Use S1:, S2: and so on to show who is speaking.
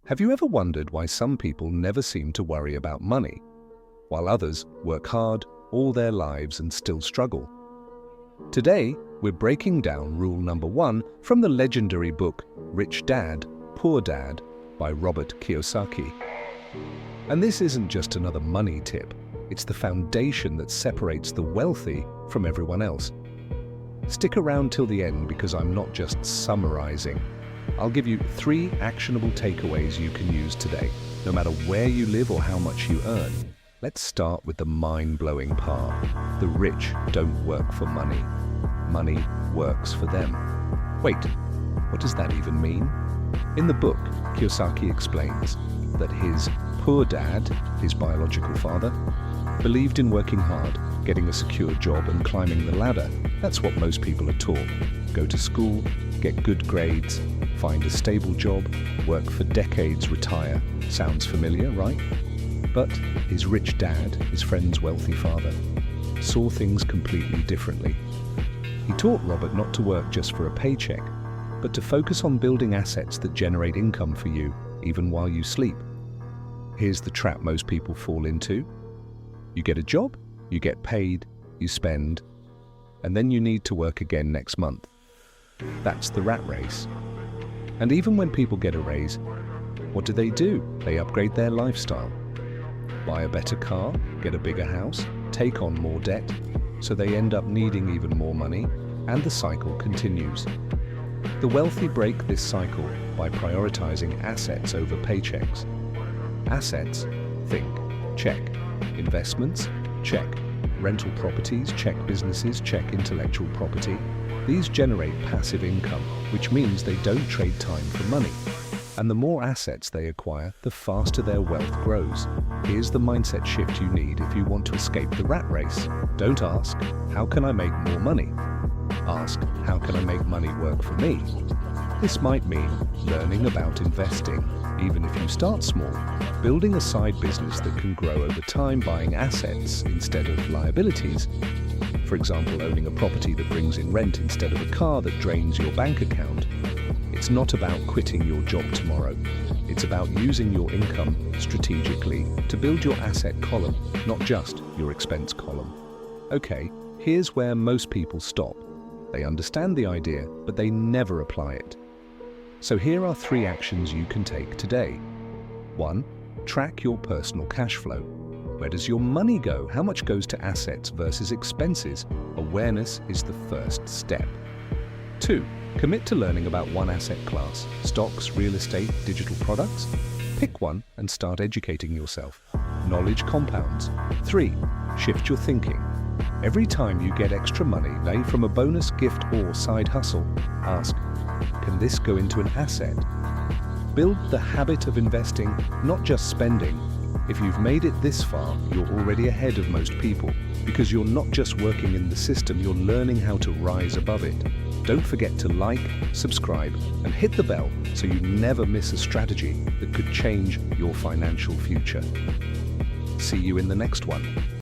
S1: Have you ever wondered why some people never seem to worry about money, while others work hard all their lives and still struggle? Today, we're breaking down rule number 1 from the legendary book Rich Dad, Poor Dad by Robert Kiyosaki. And this isn't just another money tip, it's the foundation that separates the wealthy from everyone else. Stick around till the end because I'm not just summarizing. I'll give you 3 actionable takeaways you can use today, no matter where you live or how much you earn. Let's start with the mind-blowing part. The rich don't work for money. Money works for them. Wait, what does that even mean? In the book, Kiyosaki explains that his poor dad, his biological father, believed in working hard, getting a secure job and climbing the ladder. That's what most people are taught. Go to school, get good grades, find a stable job, work for decades, retire. Sounds familiar, right? But his rich dad, his friend's wealthy father, saw things completely differently. He taught Robert not to work just for a paycheck, but to focus on building assets that generate income for you, even while you sleep. Here's the trap most people fall into. You get a job, you get paid, you spend, and then you need to work again next month. That's the rat race. And even when people get a raise, what do? They upgrade their lifestyle. Buy a better car, get a bigger house, take on more debt, so they end up needing even more money, and the cycle continues. The wealthy break this cycle by prioritizing assets over paychecks. Assets, think, check. Investments, check. Rental properties, check. Businesses, check. Intellectual property. These generate passive income, which means they don't trade time for money. And the more assets they acquire, the faster their wealth grows. Here's the mindset shift you need if you want to escape the rat race. Don't ask, how can I make more money? Ask, how can I make money work for me? This might mean learning about investing, even if you start small, building a side business that can grow over time, buying assets instead of liabilities. For example, owning a property that brings in rent instead of a car that drains your bank account. It's not about quitting your job tomorrow. It's about using your income strategically to build your asset column, not just your expense column. Okay, here's where most people stop. They understand the idea, but they never apply it. So here are 3 actions you can take today. 1. Track your personal cash flow. Where does your money go? How much goes to assets versus expenses? Awareness is the first step. 2. Commit to learning about one asset class, stocks, real estate, digital products. Pick one and start educating yourself. Knowledge compounds. 3. Shift your thinking. Every time you get extra money, say from a bonus, gift, or side hustle, ask, can this go into an asset? Build the habit of investing, not just spending. If you've made it this far, you're already ahead of most people, because you're not just working in the system, you're learning how to rise above it. Don't forget to like, subscribe, and hit the bell so you never miss a strategy that could change your financial future. See you in the next one.